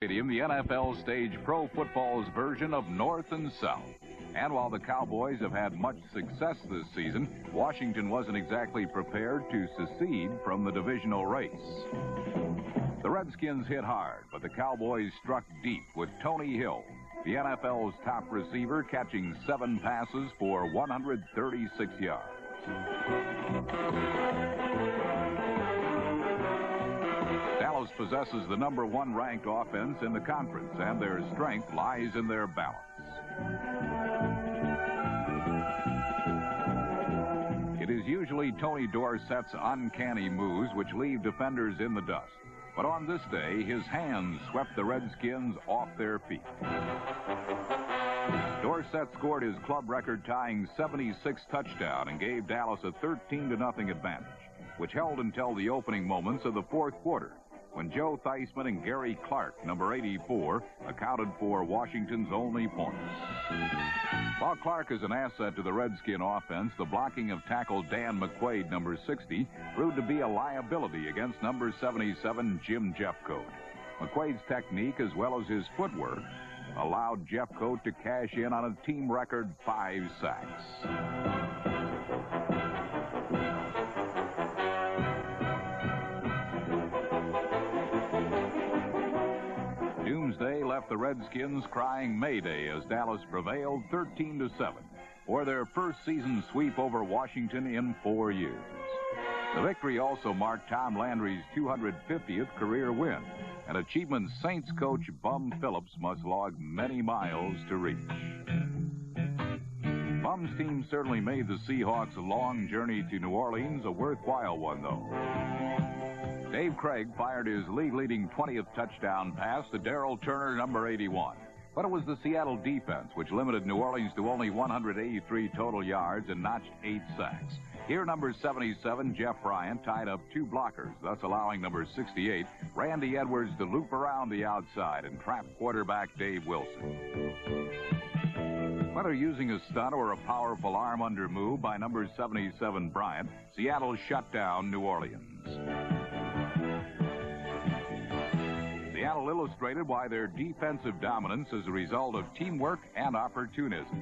Stadium, the NFL staged pro football's version of North and South. And while the Cowboys have had much success this season, Washington wasn't exactly prepared to secede from the divisional race. The Redskins hit hard, but the Cowboys struck deep with Tony Hill, the NFL's top receiver, catching 7 passes for 136 yards. Dallas possesses the number 1 ranked offense in the conference, and their strength lies in their balance. It is usually Tony Dorsett's uncanny moves which leave defenders in the dust. But on this day, his hands swept the Redskins off their feet. Dorsett scored his club record-tying 76th touchdown and gave Dallas a 13-0 advantage, which held until the opening moments of the fourth quarter, when Joe Theismann and Gary Clark, number 84, accounted for Washington's only points. While Clark is an asset to the Redskin offense, the blocking of tackle Dan McQuaid, number 60, proved to be a liability against number 77, Jim Jeffcoat. McQuaid's technique, as well as his footwork, allowed Jeffcoat to cash in on a team record 5 sacks. Doomsday left the Redskins crying Mayday as Dallas prevailed 13-7 for their first season sweep over Washington in 4 years. The victory also marked Tom Landry's 250th career win, an achievement Saints coach Bum Phillips must log many miles to reach. Bum's team certainly made the Seahawks' long journey to New Orleans a worthwhile one, though. Dave Craig fired his league-leading 20th touchdown pass to Darrell Turner, number 81. But it was the Seattle defense which limited New Orleans to only 183 total yards and notched 8 sacks. Here, number 77, Jeff Bryant, tied up 2 blockers, thus allowing number 68, Randy Edwards, to loop around the outside and trap quarterback Dave Wilson. Whether using a stunt or a powerful arm under move by number 77, Bryant, Seattle shut down New Orleans. Seattle illustrated why their defensive dominance is a result of teamwork and opportunism.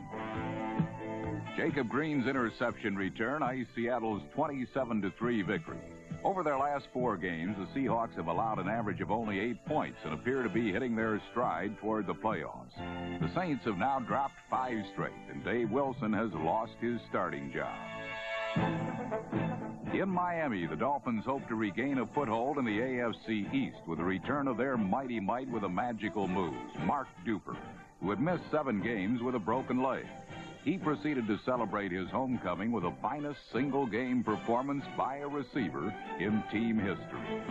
Jacob Green's interception return iced Seattle's 27-3 victory. Over their last 4 games, the Seahawks have allowed an average of only 8 points and appear to be hitting their stride toward the playoffs. The Saints have now dropped 5 straight, and Dave Wilson has lost his starting job. In Miami, the Dolphins hope to regain a foothold in the AFC East with the return of their mighty might with a magical move, Mark Duper, who had missed 7 games with a broken leg. He proceeded to celebrate his homecoming with the finest single-game performance by a receiver in team history.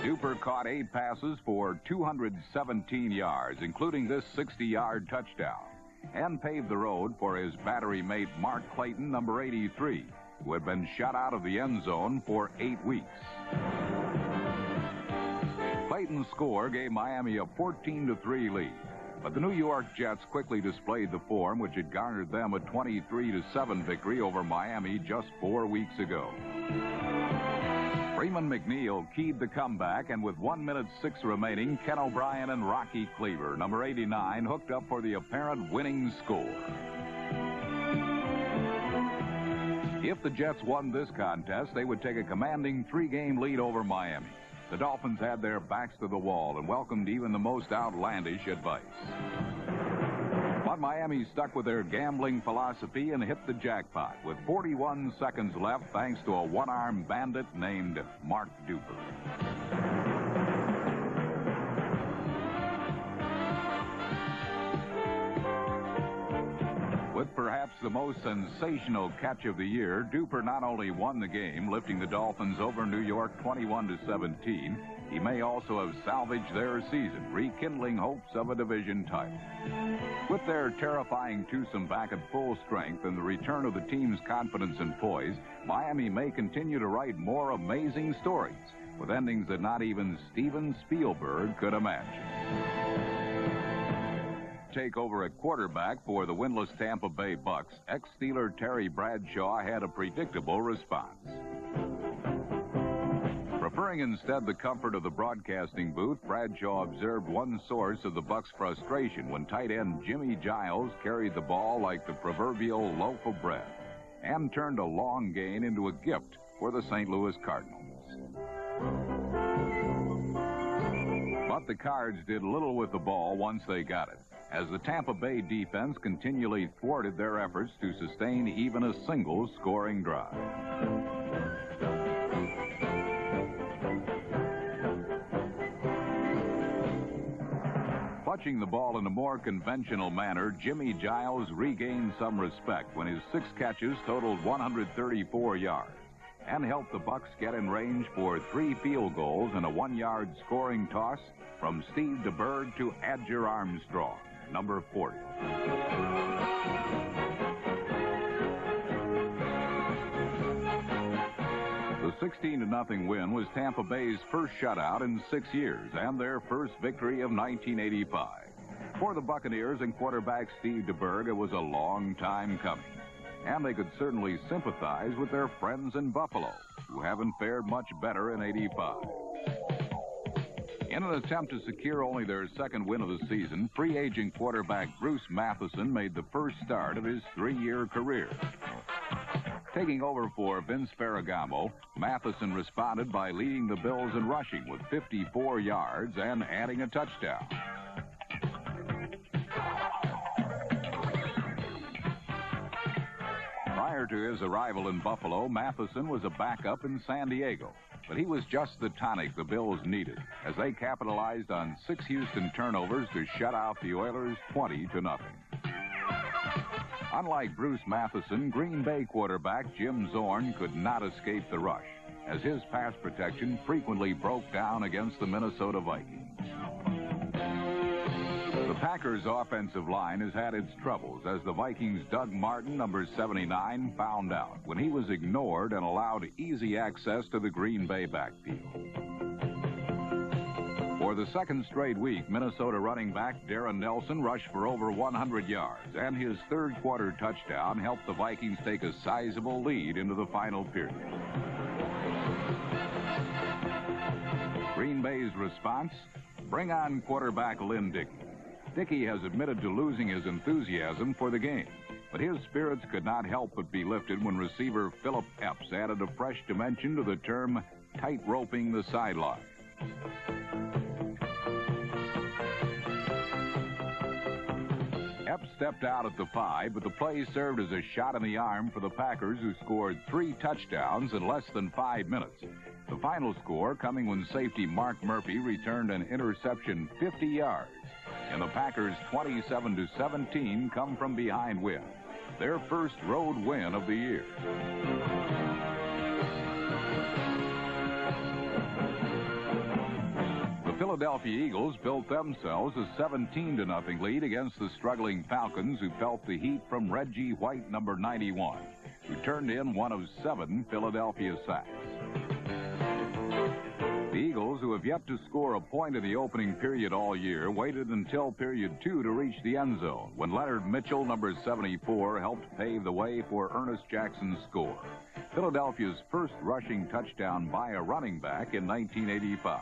Duper caught 8 passes for 217 yards, including this 60-yard touchdown, and paved the road for his battery mate Mark Clayton, number 83, who had been shut out of the end zone for 8 weeks. Clayton's score gave Miami a 14-3 lead, but the New York Jets quickly displayed the form which had garnered them a 23-7 victory over Miami just 4 weeks ago. Freeman McNeil keyed the comeback, and with 1 minute 6 remaining, Ken O'Brien and Rocky Cleaver, number 89, hooked up for the apparent winning score. If the Jets won this contest, they would take a commanding 3-game lead over Miami. The Dolphins had their backs to the wall and welcomed even the most outlandish advice. But Miami stuck with their gambling philosophy and hit the jackpot with 41 seconds left thanks to a one-armed bandit named Mark Duper. With perhaps the most sensational catch of the year, Duper not only won the game, lifting the Dolphins over New York 21-17, he may also have salvaged their season, rekindling hopes of a division title. With their terrifying twosome back at full strength and the return of the team's confidence and poise, Miami may continue to write more amazing stories, with endings that not even Steven Spielberg could imagine. take over at quarterback for the winless Tampa Bay Bucks, ex-Steeler Terry Bradshaw had a predictable response. Preferring instead the comfort of the broadcasting booth, Bradshaw observed one source of the Bucks' frustration when tight end Jimmy Giles carried the ball like the proverbial loaf of bread and turned a long gain into a gift for the St. Louis Cardinals. But the Cards did little with the ball once they got it, as the Tampa Bay defense continually thwarted their efforts to sustain even a single scoring drive. Clutching the ball in a more conventional manner, Jimmy Giles regained some respect when his 6 catches totaled 134 yards and helped the Bucks get in range for 3 field goals and a 1-yard scoring toss from Steve DeBerg to Adger Armstrong, number 40. The 16-0 win was Tampa Bay's first shutout in 6 years and their first victory of 1985. For the Buccaneers and quarterback Steve DeBerg, it was a long time coming, and they could certainly sympathize with their friends in Buffalo, who haven't fared much better in '85. In an attempt to secure only their second win of the season, free agent quarterback Bruce Matheson made the first start of his 3-year career. Taking over for Vince Ferragamo, Matheson responded by leading the Bills in rushing with 54 yards and adding a touchdown. Prior to his arrival in Buffalo, Matheson was a backup in San Diego, but he was just the tonic the Bills needed as they capitalized on 6 Houston turnovers to shut out the Oilers 20-0. Unlike Bruce Matheson, Green Bay quarterback Jim Zorn could not escape the rush, as his pass protection frequently broke down against the Minnesota Vikings. The Packers' offensive line has had its troubles, as the Vikings' Doug Martin, number 79, found out when he was ignored and allowed easy access to the Green Bay backfield. For the second straight week, Minnesota running back Darren Nelson rushed for over 100 yards, and his third-quarter touchdown helped the Vikings take a sizable lead into the final period. Green Bay's response? Bring on quarterback Lynn Dickey. Dickey has admitted to losing his enthusiasm for the game, but his spirits could not help but be lifted when receiver Philip Epps added a fresh dimension to the term tight-roping the sideline. Epps stepped out at the 5, but the play served as a shot in the arm for the Packers, who scored 3 touchdowns in less than 5 minutes. The final score coming when safety Mark Murphy returned an interception 50 yards. And the Packers' 27-17 come-from-behind win, their first road win of the year. The Philadelphia Eagles built themselves a 17-0 lead against the struggling Falcons, who felt the heat from Reggie White, number 91, who turned in one of 7 Philadelphia sacks. The Eagles, who have yet to score a point in the opening period all year, waited until period 2 to reach the end zone, when Leonard Mitchell, number 74, helped pave the way for Ernest Jackson's score, Philadelphia's first rushing touchdown by a running back in 1985.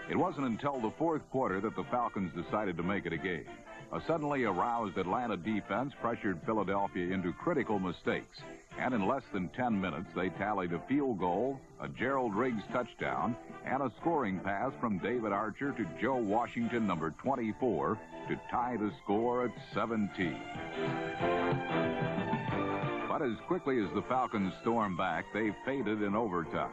It wasn't until the fourth quarter that the Falcons decided to make it a game. A suddenly aroused Atlanta defense pressured Philadelphia into critical mistakes, and in less than 10 minutes, they tallied a field goal, a Gerald Riggs touchdown, and a scoring pass from David Archer to Joe Washington, number 24, to tie the score at 17. But as quickly as the Falcons stormed back, they faded in overtime.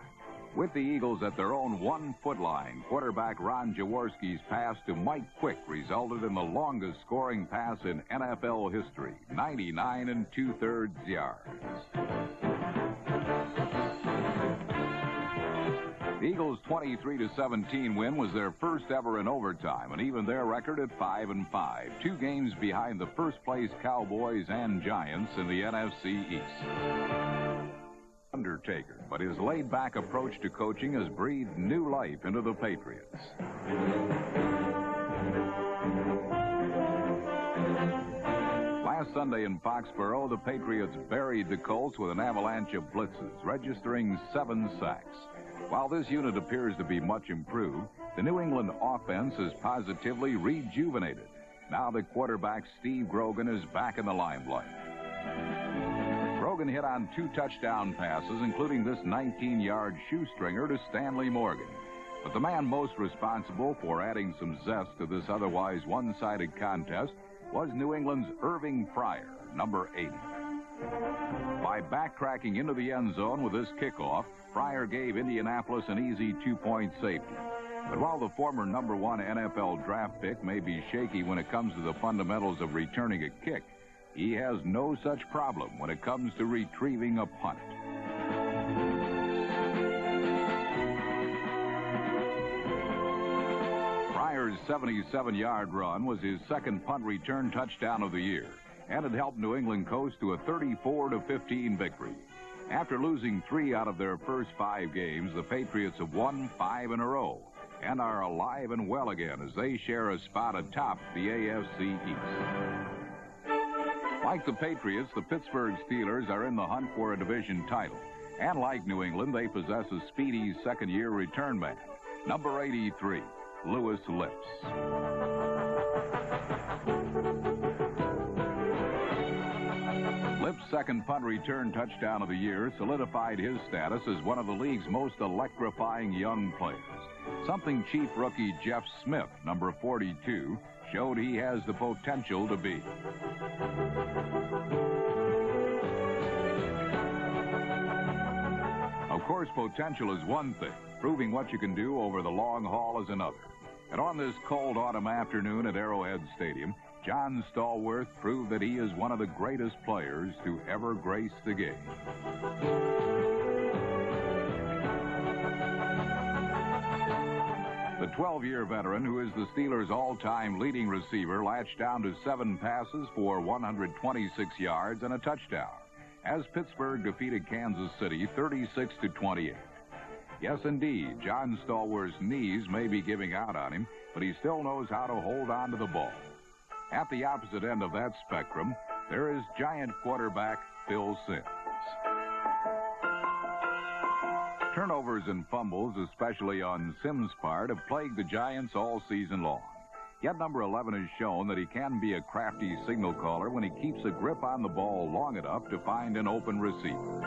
With the Eagles at their own 1-foot line, quarterback Ron Jaworski's pass to Mike Quick resulted in the longest scoring pass in NFL history, 99 2/3 yards. The Eagles' 23-17 win was their first ever in overtime, and even their record at 5-5, 2 games behind the first-place Cowboys and Giants in the NFC East. Undertaker, but his laid-back approach to coaching has breathed new life into the Patriots. Sunday in Foxborough, the Patriots buried the Colts with an avalanche of blitzes, registering 7 sacks. While this unit appears to be much improved, the New England offense is positively rejuvenated. Now the quarterback, Steve Grogan, is back in the limelight. Grogan hit on 2 touchdown passes, including this 19-yard shoestringer to Stanley Morgan. But the man most responsible for adding some zest to this otherwise one-sided contest was New England's Irving Fryer, number 80. By backtracking into the end zone with this kickoff, Fryer gave Indianapolis an easy 2-point safety. But while the former number 1 NFL draft pick may be shaky when it comes to the fundamentals of returning a kick, he has no such problem when it comes to retrieving a punt. Fryer's 77-yard run was his second punt return touchdown of the year, and it helped New England coast to a 34-15 victory. After losing 3 out of their first 5 games, the Patriots have won 5 in a row and are alive and well again as they share a spot atop the AFC East. Like the Patriots, the Pittsburgh Steelers are in the hunt for a division title. And like New England, they possess a speedy second-year return man, number 83, Louis Lips. Lips' second punt return touchdown of the year solidified his status as one of the league's most electrifying young players. Something Chief rookie Jeff Smith, number 42, showed he has the potential to be. Of course, potential is one thing. Proving what you can do over the long haul is another. And on this cold autumn afternoon at Arrowhead Stadium, John Stallworth proved that he is one of the greatest players to ever grace the game. The 12-year veteran, who is the Steelers' all-time leading receiver, latched down to 7 passes for 126 yards and a touchdown, as Pittsburgh defeated Kansas City 36-28. Yes, indeed, John Stallworth's knees may be giving out on him, but he still knows how to hold on to the ball. At the opposite end of that spectrum, there is Giant quarterback Phil Simms. Turnovers and fumbles, especially on Simms' part, have plagued the Giants all season long. Yet number 11 has shown that he can be a crafty signal caller when he keeps a grip on the ball long enough to find an open receiver.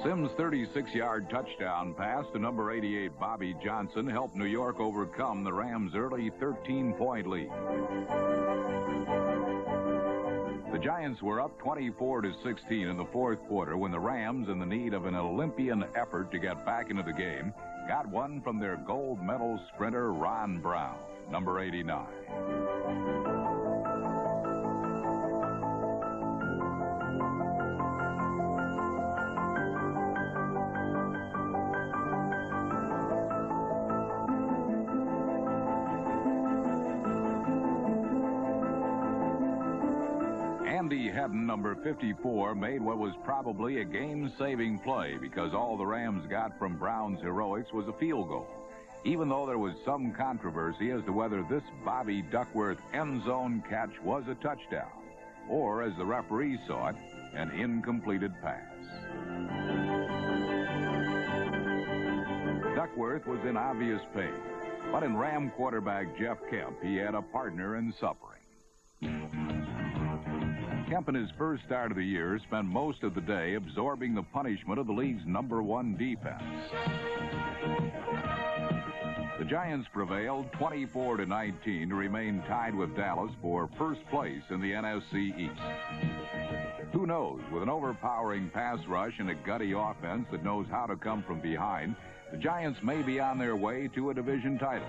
Simms' 36-yard touchdown pass to number 88, Bobby Johnson, helped New York overcome the Rams' early 13-point lead. The Giants were up 24-16 in the fourth quarter when the Rams, in the need of an Olympian effort to get back into the game, got one from their gold medal sprinter Ron Brown, number 89. Andy Hedden, number 54, made what was probably a game-saving play because all the Rams got from Brown's heroics was a field goal, even though there was some controversy as to whether this Bobby Duckworth end zone catch was a touchdown, or, as the referee saw it, an incompleted pass. Duckworth was in obvious pain, but in Ram quarterback Jeff Kemp, he had a partner in suffering. Kemp, in his first start of the year, spent most of the day absorbing the punishment of the league's number 1 defense. The Giants prevailed 24-19 to remain tied with Dallas for first place in the NFC East. Who knows, with an overpowering pass rush and a gutty offense that knows how to come from behind, the Giants may be on their way to a division title.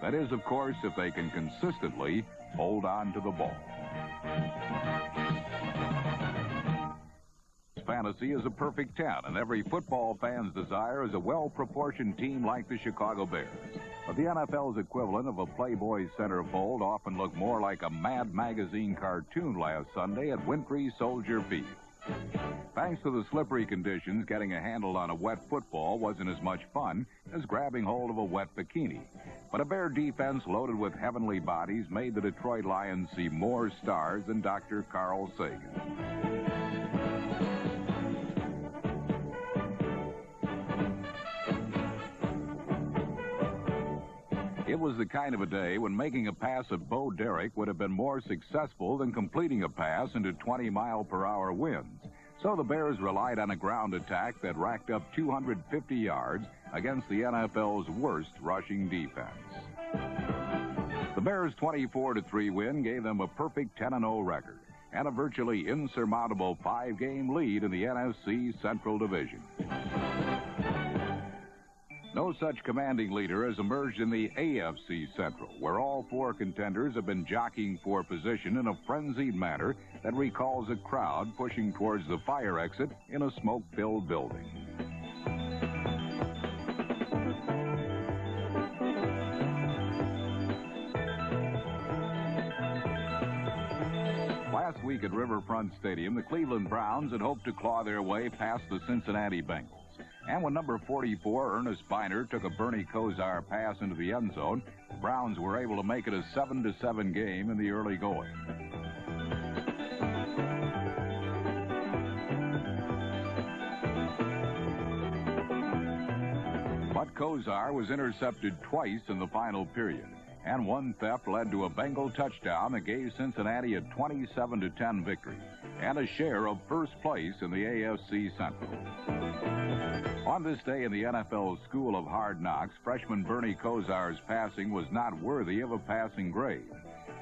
That is, of course, if they can consistently hold on to the ball. Fantasy is a perfect 10, and every football fan's desire is a well-proportioned team like the Chicago Bears. But the NFL's equivalent of a Playboy centerfold often looked more like a Mad Magazine cartoon last Sunday at Wintry Soldier Field. Thanks to the slippery conditions, getting a handle on a wet football wasn't as much fun as grabbing hold of a wet bikini. But a Bear defense loaded with heavenly bodies made the Detroit Lions see more stars than Dr. Carl Sagan. It was the kind of a day when making a pass at Bo Derek would have been more successful than completing a pass into 20-mile-per-hour winds. So the Bears relied on a ground attack that racked up 250 yards against the NFL's worst rushing defense. The Bears' 24-3 win gave them a perfect 10-0 record and a virtually insurmountable 5-game lead in the NFC Central Division. No such commanding leader has emerged in the AFC Central, where all four contenders have been jockeying for position in a frenzied manner that recalls a crowd pushing towards the fire exit in a smoke-filled building. Last week at Riverfront Stadium, the Cleveland Browns had hoped to claw their way past the Cincinnati Bengals. And when number 44, Ernest Biner, took a Bernie Kosar pass into the end zone, the Browns were able to make it a 7-7 game in the early going. But Kosar was intercepted twice in the final period, and one theft led to a Bengal touchdown that gave Cincinnati a 27-10 victory and a share of first place in the AFC Central. On this day in the NFL School of Hard Knocks, freshman Bernie Kosar's passing was not worthy of a passing grade.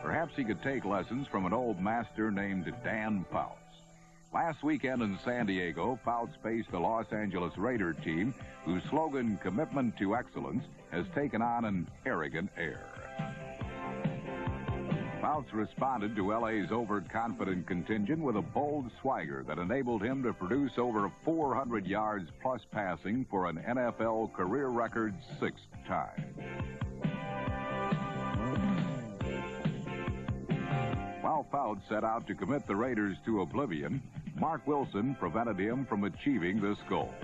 Perhaps he could take lessons from an old master named Dan Fouts. Last weekend in San Diego, Fouts faced the Los Angeles Raider team, whose slogan, "Commitment to Excellence," has taken on an arrogant air. Fouts responded to LA's overconfident contingent with a bold swagger that enabled him to produce over 400 yards plus passing for an NFL career record 6th time. While Fouts set out to commit the Raiders to oblivion, Mark Wilson prevented him from achieving this goal.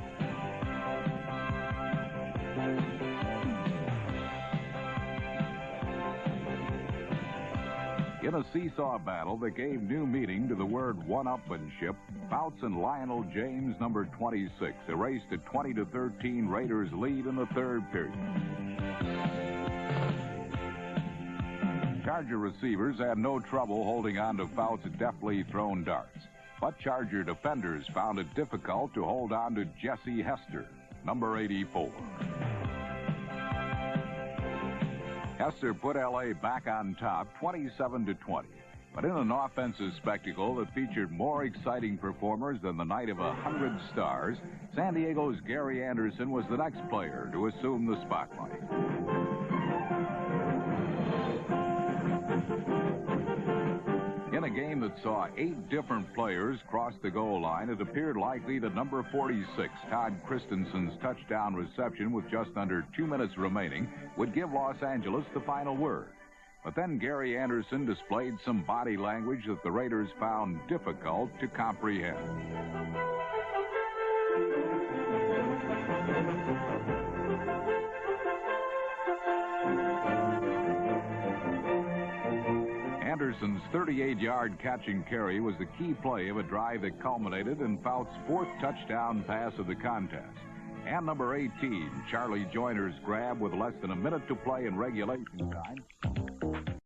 In a seesaw battle that gave new meaning to the word one-upmanship, Fouts and Lionel James, number 26, erased a 20-13 Raiders lead in the third period. Charger receivers had no trouble holding on to Fouts' deftly thrown darts, but Charger defenders found it difficult to hold on to Jesse Hester, number 84. Hester put L.A. back on top 27-20, but in an offensive spectacle that featured more exciting performers than the night of 100 stars, San Diego's Gary Anderson was the next player to assume the spotlight. In a game that saw 8 different players cross the goal line, it appeared likely that number 46, Todd Christensen's touchdown reception with just under 2 minutes remaining, would give Los Angeles the final word. But then Gary Anderson displayed some body language that the Raiders found difficult to comprehend. Anderson's 38-yard catch and carry was the key play of a drive that culminated in Fouts' 4th touchdown pass of the contest. And number 18, Charlie Joyner's grab with less than a minute to play in regulation time